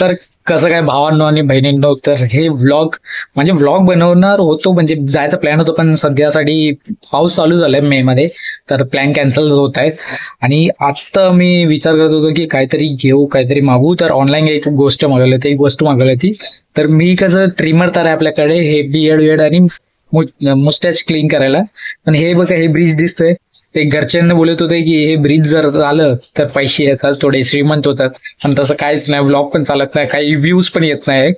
तर कसं काय भावांनो आणि बहिणींनो, तर हे व्लॉग म्हणजे व्लॉग बनवणार होतो, म्हणजे जायचा प्लॅन होतो, पण सध्यासाठी पाऊस चालू झालाय मे मध्ये, तर प्लॅन कॅन्सल होत आहेत. आणि आता मी विचार करत होतो की काहीतरी घेऊ, काहीतरी मागू, तर ऑनलाईन एक गोष्ट मागवली होती, एक वस्तू मागवली होती. तर मी कसं ट्रिमर तर आहे आपल्याकडे, हे बियर्ड वियर्ड आणि मुस्टॅच क्लीन करायला. पण हे बघा, हे ब्रिज दिसतंय, ते घरच्यांना बोलत होते की हे ब्रिज जर झालं तर पैसे येतात, थोडे श्रीमंत होतात. पण तसं काहीच नाही, व्लॉग पण चालत नाही, काही व्ह्यूज पण येत नाही,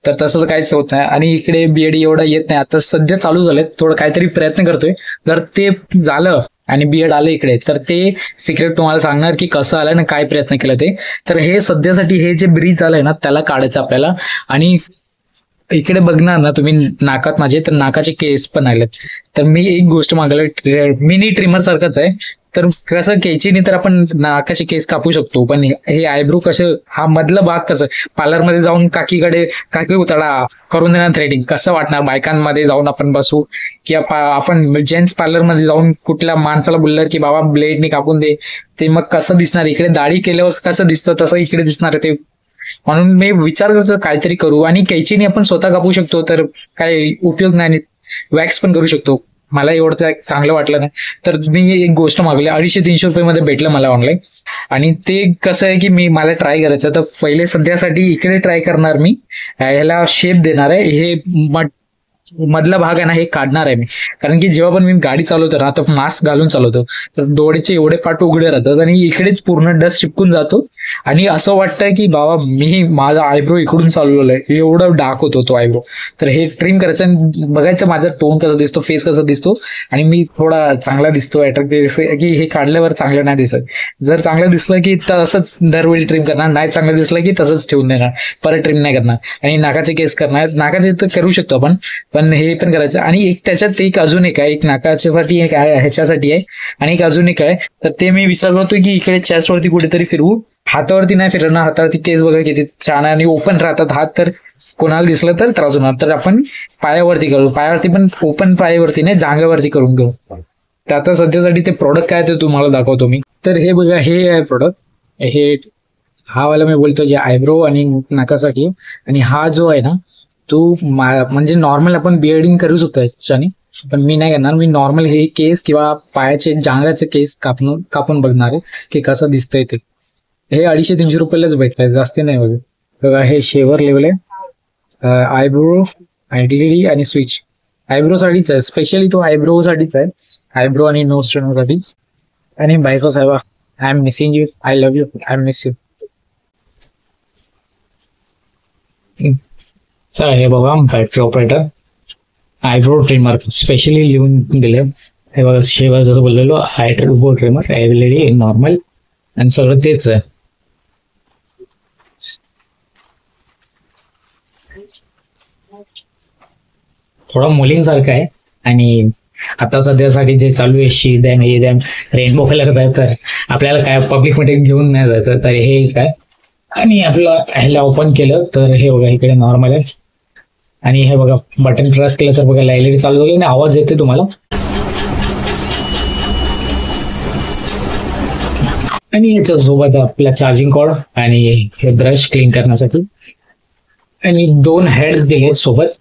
तर तसं काहीच होत नाही. आणि इकडे बीएडी एवढं येत नाही, आता सध्या चालू झालंय, थोडं काहीतरी प्रयत्न करतोय. जर ते झालं आणि बीएड आलं इकडे, तर ते सिक्रेट तुम्हाला सांगणार की कसं आलं ना, काय प्रयत्न केला ते. तर हे सध्यासाठी हे जे ब्रिज झालंय ना, त्याला काढायचं आपल्याला. आणि इकडे बघणार ना तुम्ही नाकात माझे, तर नाकाचे केस पण आलेत. तर मी एक गोष्ट मागवली, मिनी ट्रिमर सारखंच आहे. तर कसं कैचीने तर आपण नाकाचे केस कापू शकतो, पण हे आयब्रो कसं, हा मधला भाग कसं पार्लरमध्ये जाऊन काकी उताळा करून देणार थ्रेडिंग, कसं वाटणार बायकांमध्ये जाऊन आपण बसू, किंवा आपण जेंट्स पार्लरमध्ये जाऊन कुठल्या माणसाला बोललं की बाबा ब्लेडने कापून दे, ते मग कसं दिसणार, इकडे दाढी केल्यावर कसं दिसतं तसं इकडे दिसणार आहे ते. म्हणून मी विचार करतो काहीतरी करू. आणि कैचीने आपण स्वतः कापू शकतो, तर काही उपयोग नाही. वॅक्स पण करू शकतो, मला एवढं काय चांगलं वाटलं नाही. तर मी एक गोष्ट मागवली, 250-300 मध्ये भेटलं मला ऑनलाईन. आणि ते कसं आहे की मला ट्राय करायचं, तर पहिले सध्यासाठी इकडे ट्राय करणार मी. ह्याला शेप देणार आहे, हे मधला भाग आहे ना हे काढणार आहे मी. कारण की जेव्हा पण मी गाडी चालवतो ना, आता मास्क घालून चालवतो, तर डोळ्याचे एवढे पाठ उघडे राहतात आणि इकडेच पूर्ण डस्ट चिपकून जातो. आणि असं वाटतंय की बाबा मी माझा आयब्रो इकडून चालवलाय, एवढं डार्क होतो तो आयब्रो. तर हे ट्रिम करायचं आणि बघायचं माझा टोन कसा दिसतो, फेस कसा दिसतो, आणि मी थोडा चांगला दिसतो, अट्रॅक्टिव्ह, की हे काढल्यावर चांगलं नाही दिसत. जर चांगलं दिसलं की तसंच दरवेळी ट्रिम करणार, नाही चांगलं दिसलं की तसंच ठेवून देणार, परत ट्रिम नाही करणार. आणि नाकाचे केस करणार, नाकाचे तर करू शकतो आपण, पण हे पण करायचं. आणि एक त्याच्यात एक अजून एक आहे, एक नाकाच्यासाठी एक आहे, ह्याच्यासाठी आहे, आणि एक अजून एक आहे. तर ते मी विचार करतोय की इकडे चेस्टवरती कुठेतरी फिरवू, हातावरती नाही फिरवणार, हातावरती केस बघा किती छान आणि ओपन राहतात हात, तर कोणाला दिसलं तर त्रास होणार. तर आपण पायावरती करू, पायावरती पण ओपन पायावरती नाही, जांघावरती करून घेऊ. तर आता सध्यासाठी ते प्रोडक्ट काय ते तुम्हाला दाखवतो मी. तर हे बघा, हे आहे प्रोडक्ट, हे हा वाला मी बोलतो जे आयब्रो आणि नाकासाठी. आणि हा जो आहे ना तो म्हणजे नॉर्मल आपण बियर्डिंग करू शकतो याच्याने, पण मी नाही करणार. मी नॉर्मल हे केस किंवा पायाचे जांघाचे केस कापून बघणार आहे की कसं दिसतंय ते. हे 250-300 रुपयालाच भेटतंय, जास्ती नाही वगैरे. बघा हे शेवर लेवल आहे, आयब्रो आयडेंटिटी आणि स्विच. आयब्रो साठीच आहे, स्पेशली तो आयब्रो साठीच आहे, आयब्रो आणि नोज साठी. आणि बायको साहेबा, I am missing you, I love you, I am miss you. तर हे बघा, battery operator eyebrow trimmer specially लिहून दिले. हे बघा, शेवर जसं बोललेलो, आयब्रो ट्रिमर एलईडी नॉर्मल, आणि सगळं तेच आहे. थोडा मुलींसारखं आहे. आणि आता सध्यासाठी जे चालू आहे, शी दॅम हे दॅम रेनबो कलर आहे, तर आपल्याला काय पब्लिक मध्ये घेऊन नाही जायचं, तर हे काय. आणि आपलं ह्याला ओपन केलं तर हे बघा इकडे नॉर्मल आहे. आणि हे बघा बटन प्रेस केलं तर बघा एलईडी चालू झाली आणि आवाज येते तुम्हाला. आणि याच्या सोबत आपला चार्जिंग कॉर्ड आणि हे ब्रश क्लीन करण्यासाठी, आणि 2 हेड्स दिले सोबत,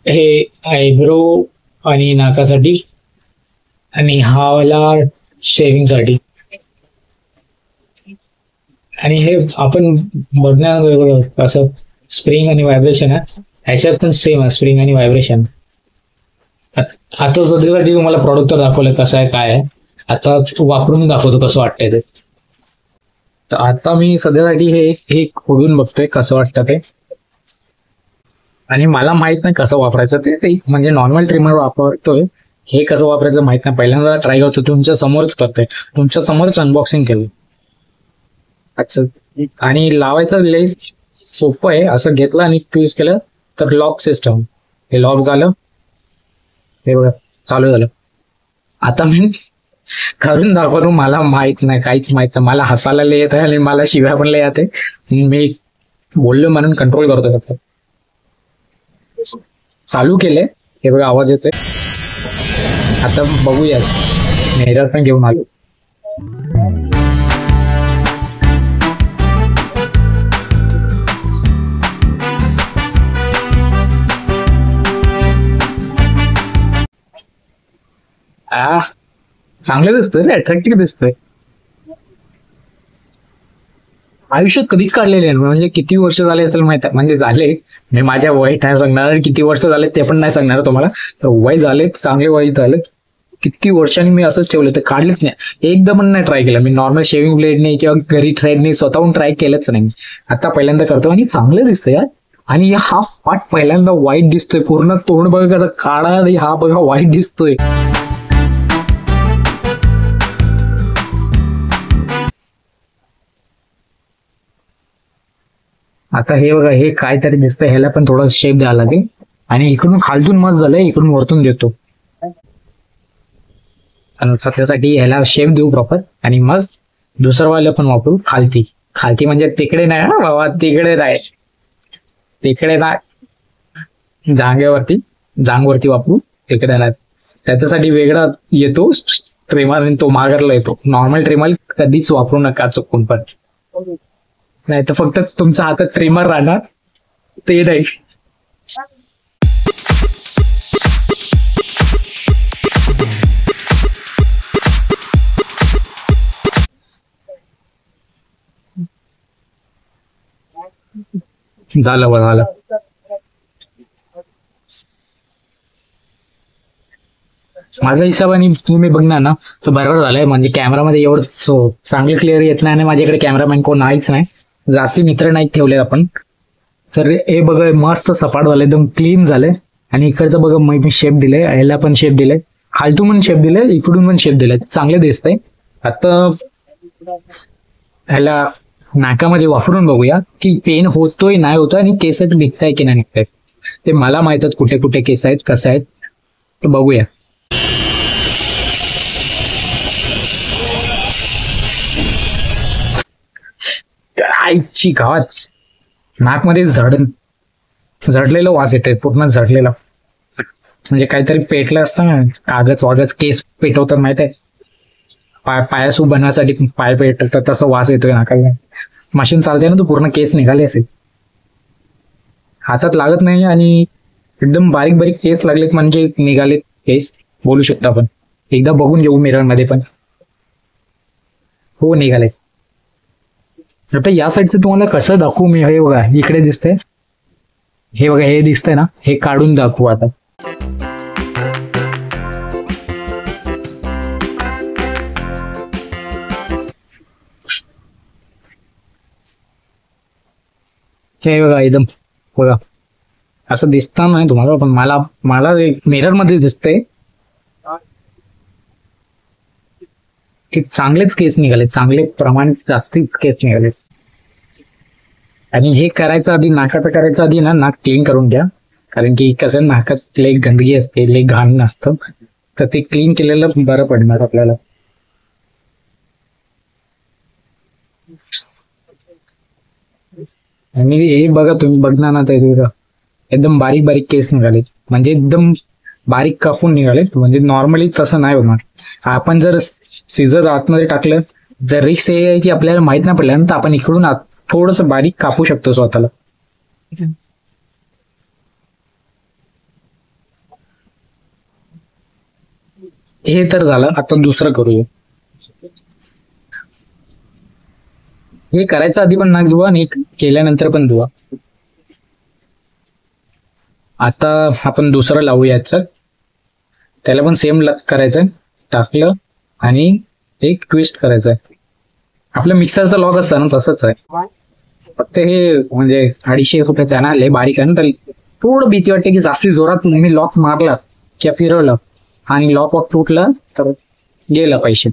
हे आयब्रो आणि नाकासाठी, आणि हा वाला शेविंग साठी. आणि हे आपण बघण्यात असं स्प्रिंग आणि व्हायब्रेशन आहे, ह्याच्यात पण सेम आहे स्प्रिंग आणि व्हायब्रेशन. आता सध्यासाठी तुम्हाला प्रॉडक्ट तर दाखवलं कसं आहे काय आहे, आता वापरून दाखवतो कसं वाटतंय ते. तर आता मी सध्यासाठी हे खोडून बघतोय कसं वाटतं ते. आणि मला माहित नाही कसं वापरायचं ते, म्हणजे नॉर्मल ट्रिमर वापरतोय, हे कसं वापरायचं माहित नाही, पहिल्यांदा ट्राय करतो, तुमच्या समोरच करतोय, तुमच्या समोरच अनबॉक्सिंग केलं. अच्छा, आणि लावायचं लय सोपं आहे, असं घेतलं आणि यूज केलं तर लॉक सिस्टम, हे लॉक झालं, हे बघा चालू झालं. आता मी करून दाखवतो, मला माहित नाही, काहीच माहित नाही, मला हसायला लय येत आहे आणि मला शिव्या पण लय येते, मी बोललो म्हणून कंट्रोल करतो फक्त. चालू केले, हे बघा आवाज येतोय. आता बघूया, मिरर पण घेऊन आलो. आ चांगलं दिसतोय रे, अट्रॅक्टिव्ह दिसतोय. आयुष्यात कधीच काढलेले नाही, म्हणजे किती वर्ष झाले असेल माहित आहे, म्हणजे झाले. मी माझ्या वय नाही सांगणार, किती वर्ष झाले ते पण नाही सांगणार तुम्हाला. तर वय झाले, चांगले वय झाले. किती वर्षांनी मी असंच ठेवलं, ते काढलेच नाही, एकदा पण नाही ट्राय केलं मी. नॉर्मल शेविंग ब्लेडने किंवा घरी थ्रेडने स्वतःहून ट्राय केलंच नाही. आता पहिल्यांदा करतो आणि चांगलं दिसतंय यार. आणि हा पार्ट पहिल्यांदा वाईट दिसतोय, पूर्ण तोंड बघा काळा आणि हा बघा वाईट दिसतोय. आता हे बघा, हे काहीतरी दिसतंय, ह्याला पण थोडा शेप द्यावा लागेल. आणि इकडून खालतून मस्त झालंय, इकडून वरतून देतो. आणि सध्यासाठी ह्याला शेप देऊ प्रॉपर, आणि मग दुसरं वाला पण वापरू खालती. खालती म्हणजे तिकडे नाही हा बाबा, तिकडे नाही, तिकडे नाही, जांगेवरती, जांगवरती वापरू, तिकडे नाही. त्याच्यासाठी वेगळा येतो ट्रिमर आणि तो मागरला येतो. नॉर्मल ट्रिमर कधीच वापरू नका चुकून पण, नाही तर फक्त तुमच्या हातात ट्रिमर राहणार, ते नाही. झालं बघ, झालं. माझ्या हिशोबाने तुम्ही बघणार ना, तो बरोबर झालाय. म्हणजे कॅमेरामध्ये एवढं चांगलं क्लिअर येत नाही, आणि माझ्याकडे कॅमेरामॅन कोण नाहीच नाही, जास्ती मित्र नाहीत ठेवले आपण. तर हे बघा मस्त सपाट झालं, एकदम क्लीन झालंय. आणि इकडचं बघा मी शेप दिले, ह्याला पण शेप दिले, खालतून पण शेप दिले, इकडून पण शेप दिले, चांगले दिसतंय. आता ह्याला नाकामध्ये वापरून बघूया की पेन होतोय नाही होतोय, आणि केस निघताय की नाही निघताय. ते मला माहित आहेत कुठे कुठे केस आहेत, कसं आहेत, तर बघूया. आईची गावात नाकमध्ये झडलेलं वास येते, पूर्ण झडलेला. म्हणजे काहीतरी पेटलं असतं ना, कागज वागज, केस पेटवतात माहित आहे, पायासू बनवायसाठी पाय पेटवतात, तसं वास येतोय नाकाला. मशीन चालते ना, तो पूर्ण केस निघाले असेल. हातात लागत नाही, आणि एकदम बारीक बारीक केस लागलेत, म्हणजे निघालेत केस बोलू शकता आपण. एकदा बघून घेऊ मिरर मध्ये पण. हो निघाले. आता या साईडचं तुम्हाला कसं दाखवू मी, हे बघा इकडे दिसतंय, हे बघा हे दिसतंय ना, हे काढून दाखवू आता. हे बघा एकदम बघा असं दिसतं नाही तुम्हाला, पण मला मला मिरर मध्ये दिसतंय की चांगलेच केस निघाले, चांगले प्रमाण जास्तीच केस निघाले. आणि हे करायचं आधी, नाकाचं करायचं आधी ना, नाक क्लीन करून घ्या. कारण की कसं नाकात लई गंदगी असते, लई घाण नसतं, तर ते क्लीन केलेलं बरं पडणार आपल्याला. आणि हे बघा तुम्ही बघणार ना, ते एकदम बारीक बारीक केस निघाले, म्हणजे एकदम बारीक कापून निघाले. म्हणजे नॉर्मली तसं नाही होणार. आपण जर सीझर आतमध्ये टाकलं, जर रिक्स हे आहे की आपल्याला माहित नाही पडल्यानंतर आपण इकडून थोडस बारीक कापू शकतो स्वतःला. हे तर झालं, आता दुसरं करूया. हे करायचं आधी पण नाक धुवा, आणि केल्यानंतर पण धुवा. आता आपण दुसरं लावूया याचं. त्याला पण सेम करायचंय, टाकलं आणि एक ट्विस्ट करायचंय. आपलं मिक्सरचा लॉक असतं ना, तसंच आहे. फक्त हे म्हणजे 250 रुपयाचं आहे ना, लय बारीक आहे ना, तर थोडं भीती वाटते की जास्ती जोरात तुम्ही लॉक मारला किंवा फिरवलं आणि लॉक वॉक तुटला तर गेलं पैसे.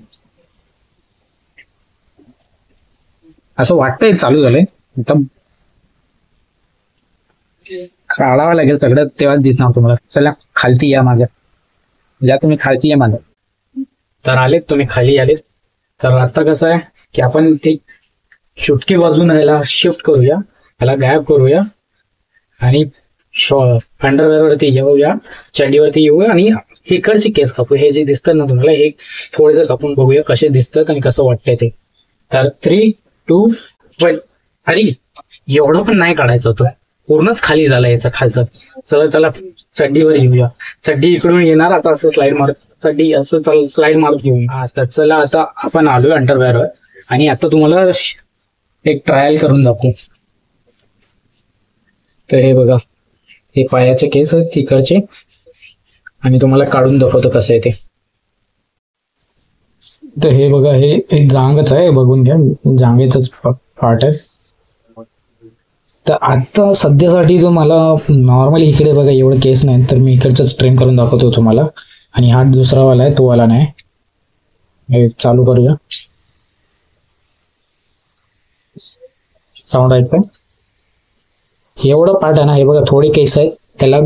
असं वाटतंय चालू झालंय, एकदम काढावं लागेल सगळं, तेव्हाच दिसणार तुम्हाला. चला खालती या माझ्या, या तुम्ही खालती या माझ्या. तर आलेत तुम्ही, खाली आलेत. तर आता कसं आहे की आपण ते चुटकी बाजून याला शिफ्ट करूया, याला गायब करूया, आणि अंडरवेअर वरती येऊया, चड्डीवरती येऊया, आणि इकडचे केस कापू. हे जे दिसतात ना तुम्हाला, हे थोडेसे कापून बघूया कसे दिसतात आणि कसं वाटतंय ते. तर 3, 2, 1. अरे एवढं पण नाही काढायचं होतं, पूर्णच खाली झालं याचं खालचं. चला चला चड्डीवर येऊया. चड्डी इकडून येणार आता, असं स्लाइड मारत चड्डी असं स्लाइड मारत घेऊया. तर चला आता आपण आलोय अंडरवेअरवर आणि आता तुम्हाला एक ट्रायल करून दाखवू. तर हे बघा, हे पायाचे केस आहेत तिकडचे आणि तुम्हाला काढून दाखवतो कसं आहे ते. तर हे बघा, हे जांगच आहे, बघून घ्या, जांगेच पार्ट आहे. तर आता सध्यासाठी जो मला नॉर्मली इकडे बघा एवढं केस नाही, तर मी इकडचंच ट्रिम करून दाखवतो तुम्हाला. आणि हा दुसरा वाला आहे, तो वाला नाही. हे चालू करूया. साऊंड ऐकतोय? एवढं पार्ट आहे ना, हे बघा थोडे केस आहेत, त्याला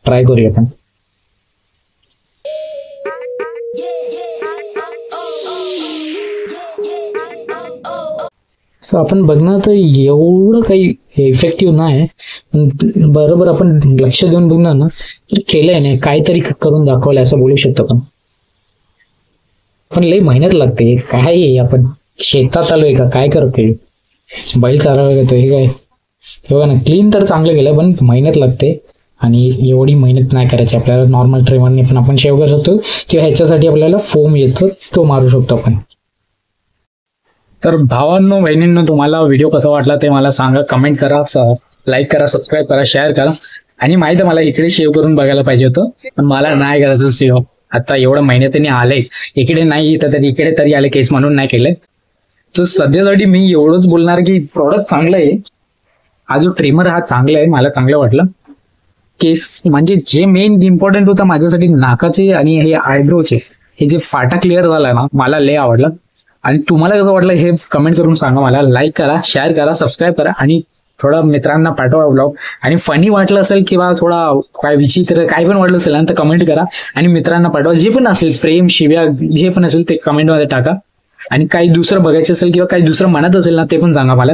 ट्राय करूया आपण. आपण बघणार तर एवढं काही इफेक्टिव्ह नाही, पण बरोबर आपण लक्ष देऊन बघणार ना तर केलंय नाही, काहीतरी करून दाखवलंय असं बोलू शकतो आपण. पण लई मेहनत लागते. काय आपण शेतात आलोय का काय करतोय, बैल चालवायला घेतोय हे काय? हे बघा ना, क्लीन तर चांगलं केलं पण मेहनत लागते आणि एवढी मेहनत नाही करायची आपल्याला. नॉर्मल ट्रिमरने पण आपण शेव करू शकतो किंवा ह्याच्यासाठी आपल्याला फोम येतो तो मारू शकतो आपण. तर भावांनो बहिणींनो, तुम्हाला व्हिडिओ कसा वाटला ते मला सांगा, कमेंट करा, लाईक करा, सबस्क्राईब करा, शेअर करा. आणि माहिती आहे मला इकडे शेव करून बघायला पाहिजे होतं, पण मला नाही करायचं शेव. आता एवढं मेहनतीने आले, इकडे नाही येतं तर इकडे तरी आले केस, म्हणून नाही केले. तर सध्यासाठी मी एवढंच बोलणार की प्रॉडक्ट चांगलं आहे. हा जो ट्रिमर हा चांगला आहे, मला चांगलं वाटलं. केस म्हणजे जे मेन इम्पॉर्टंट होतं माझ्यासाठी नाकाचे आणि हे आयब्रोचे, हे जे फाटा क्लिअर झाला ना, मला लय आवडलं. आणि तुम्हाला कसं वाटलं हे कमेंट करून सांगा मला. लाईक करा, शेअर करा, सबस्क्राईब करा आणि थोडा मित्रांना पाठवा व्लॉग. आणि फनी वाटलं असेल किंवा थोडा काय विचित्र काय पण वाटलं असेल ना तर कमेंट करा आणि मित्रांना पाठवा. जे पण असेल प्रेम शिव्या जे पण असेल ते कमेंटमध्ये टाका. आणि काही दुसरं बघायचं असेल किंवा काही दुसरं म्हणत असेल ना ते पण सांगा मला.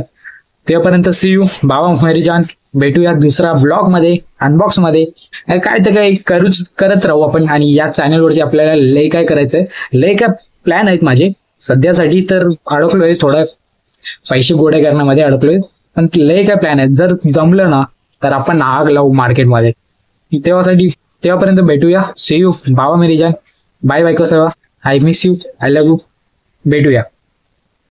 तेव्हापर्यंत सी यू, बाबा मेरी जान. भेटूया दुसरा ब्लॉग मध्ये, अनबॉक्स मध्ये. काय तर काय करत राहू आपण. आणि या चॅनलवरती आपल्याला लय काय करायचंय, लय काय प्लॅन आहेत माझे. सध्यासाठी तर अडकलोय, थोडं पैसे गोळे करण्यामध्ये अडकलोय, पण लय काय प्लॅन आहेत. जर जमलं ना तर आपण आग लावू मार्केटमध्ये. तेव्हापर्यंत भेटूया. सी यू, बाबा मेरी जान. Bye bye. कसं, I miss you, I love you. भेटूया.